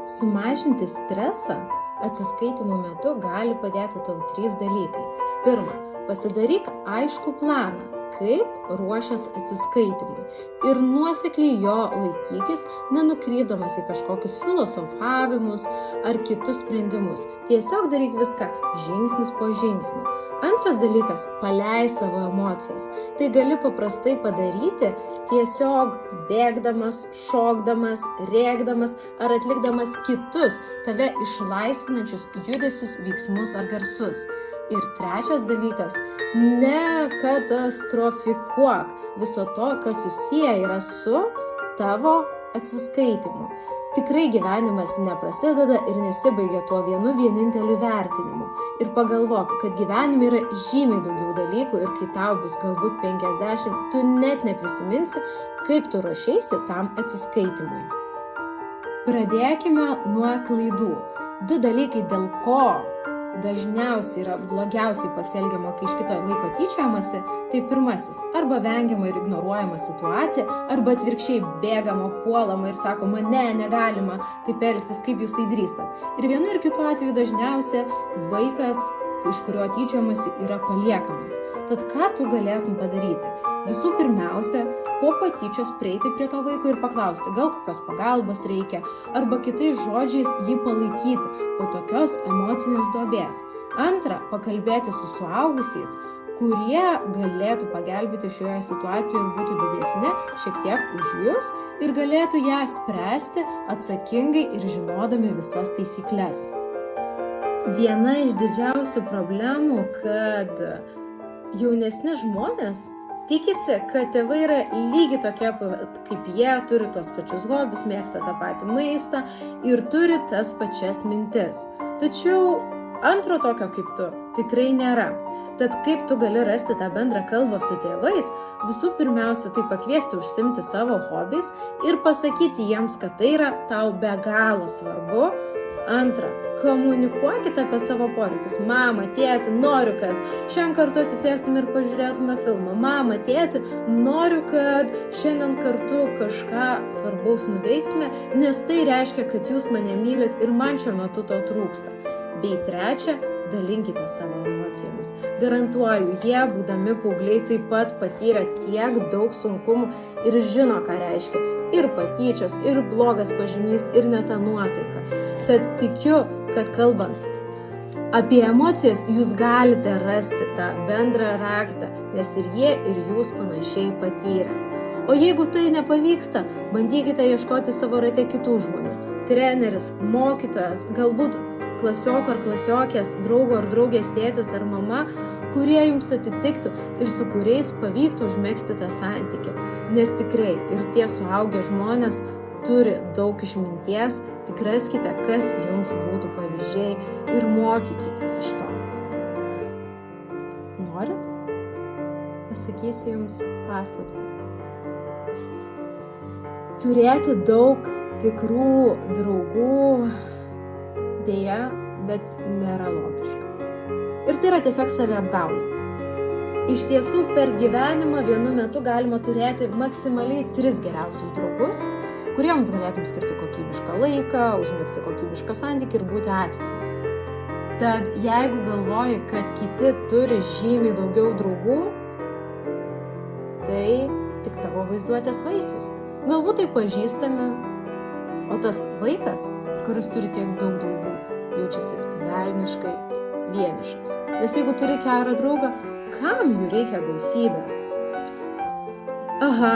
Sumažinti stresą atsiskaitymų metu gali padėti tau 3 dalykai. Pirma, pasidaryk aiškų planą, kaip ruošies atsiskaitimui ir nuosekliai jo laikykis, nenukrypdamas į kažkokius filosofavimus ar kitus sprendimus. Tiesiog daryk viską žingsnis po žingsnio. Antras dalykas, paleis savo emocijas. Tai gali paprastai padaryti tiesiog bėgdamas, šokdamas, rėkdamas ar atlikdamas kitus tave išlaisvinančius judesius, veiksmus ar garsus. Ir trečias dalykas, nekatastrofikuok viso to, kas susiję yra su tavo atsiskaitimu. Tikrai gyvenimas neprasideda ir nesibaigia tuo vienu vieninteliu vertinimu. Ir pagalvok, kad gyvenime yra žymiai daugiau dalykų ir kai tau bus galbūt 50, tu net neprisiminsi, kaip tu ruošeisi tam atsiskaitimui. Pradėkime nuo klaidų. 2 dalykai, dėl ko dažniausiai yra blogiausiai pasielgiama, kai iš kito vaiko tyčiojamasi, tai pirmasis, arba vengiama ir ignoruojama situacija, arba atvirkščiai bėgama, puolama ir sakoma, negalima taip elgtis, kaip jūs tai drįstat. Ir vienu ir kitu atveju dažniausiai vaikas, iš kurio tyčiojamasi, yra paliekamas. Tad ką tu galėtum padaryti? Visų pirmiausia, po patyčios prieiti prie to vaiko ir paklausti, gal kokios pagalbos reikia, arba kitais žodžiais jį palaikyti po tokios emocinės duobės. Antra, pakalbėti su suaugusiais, kurie galėtų pagelbėti šioje situacijoje ir būtų didesni šiek tiek už jūs ir galėtų ją spręsti atsakingai ir žinodami visas taisykles. Viena iš didžiausių problemų, kad jaunesni žmonės tikisi, kad tėvai yra lygiai tokie kaip jie, turi tos pačius hobius, mėgsta tą patį maistą ir turi tas pačias mintis. Tačiau antro tokio kaip tu tikrai nėra. Tad kaip tu gali rasti tą bendrą kalbą su tėvais, visų pirmiausia tai pakviesti užsiimti savo hobiais ir pasakyti jiems, kad tai yra tau be galo svarbu. Antra, komunikuokite apie savo poreikius. Mama, tėti, noriu, kad šiandien kartu atsisėstume ir pažiūrėtume filmą. Mama, tėti, noriu, kad šiandien kartu kažką svarbaus nuveiktume, nes tai reiškia, kad jūs mane mylit ir man šiuo metu to trūksta. Bei trečia, dalinkite savo emocijomis. Garantuoju, jie, būdami paaugliai, taip pat patyrė tiek daug sunkumų ir žino, ką reiškia ir patyčios, ir blogas pažymys, ir net ta nuotaika. Tad tikiu, kad kalbant apie emocijas, jūs galite rasti tą bendrą raktą, nes ir jie, ir jūs panašiai patyrė. O jeigu tai nepavyksta, bandykite ieškoti savo rate kitų žmonių. Treneris, mokytojas, galbūt klasioko ar klasiokės, draugo ar draugės tėtis ar mama, kurie jums atitiktų ir su kuriais pavyktų užmegzti tą santykį. Nes tikrai ir tie suaugę žmonės turi daug išminties, tik raskite, kas jums būtų pavyzdžiai ir mokykitės iš to. Norit? Pasakysiu jums paslaptį. Turėti daug tikrų draugų deja, bet nėra logiška. Ir tai yra tiesiog saviapgaulė. Iš tiesų, per gyvenimą vienu metu galima turėti maksimaliai 3 geriausius draugus, kuriems galėtum skirti kokybišką laiką, užmegzti kokybišką santykį ir būti atviru. Tad jeigu galvoji, kad kiti turi žymiai daugiau draugų, tai tik tavo vaizduotės vaisius. Galbūt tai pažįstami, o tas vaikas, kuris turi tiek daug draugų, jaučiasi velniškai vienišas. Nes jeigu turi gerą draugą, kam jų reikia gausybės? Aha,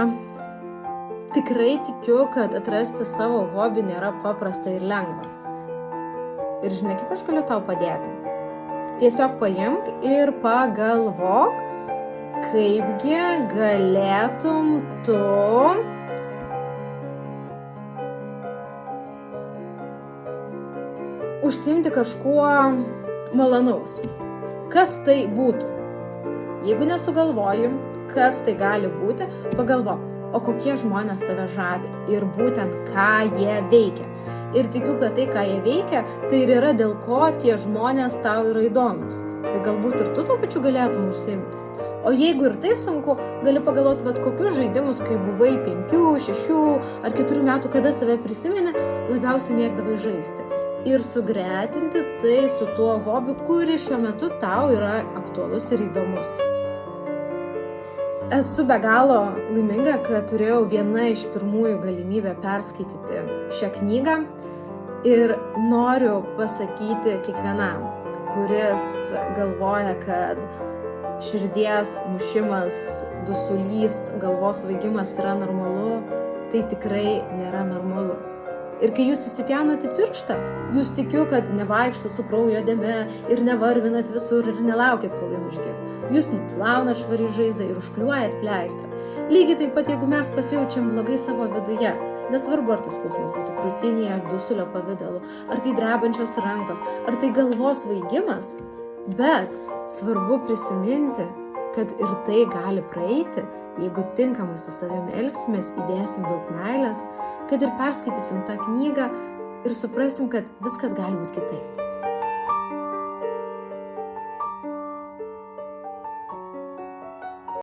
tikrai tikiu, kad atrasti savo hobį nėra paprasta ir lengva. Ir žinai, kaip aš galiu tau padėti? Tiesiog paimk ir pagalvok, kaipgi galėtum tu užsiimti kažkuo malonaus. Kas tai būtų? Jeigu nesugalvoji, kas tai gali būti, pagalvok, o kokie žmonės tave žavi ir būtent ką jie veikia. Ir tikiu, kad tai, ką jie veikia, tai ir yra dėl ko tie žmonės tau yra įdomus. Tai galbūt ir tu tuo pačiu galėtum užsiimti. O jeigu ir tai sunku, gali pagalvoti, vat kokius žaidimus, kai buvai 5, 6 ar 4 metų, kada save prisimeni, labiausiai mėgdavai žaisti. Ir sugretinti tai su tuo hobiu, kuris šiuo metu tau yra aktualus ir įdomus. Esu be galo laiminga, kad turėjau viena iš pirmųjų galimybę perskaityti šią knygą ir noriu pasakyti kiekvienam, kuris galvoja, kad širdies mušimas, dusulys, galvos svaigimas yra normalu, tai tikrai nėra normalu. Ir kai jūs įsipjaunate pirštą, jūs tikiu, kad nevaikšto su kraujo dėme ir nevarvinat visur ir nelaukit, kol jie užgis. Jūs nuplaunat švarį žaizdą ir užkliuojat pleistrą. Lygiai taip pat, jeigu mes pasijaučiam blogai savo viduje, nesvarbu, ar tas skausmas būtų krūtinėje, ar dusulio pavidalu, ar tai drebančios rankos, ar tai galvos svaigimas, bet svarbu prisiminti, kad ir tai gali praeiti, jeigu tinkamai su savimi elgsimės, įdėsim daug meilės, kad ir perskaitysim tą knygą ir suprasim, kad viskas gali būti kitaip.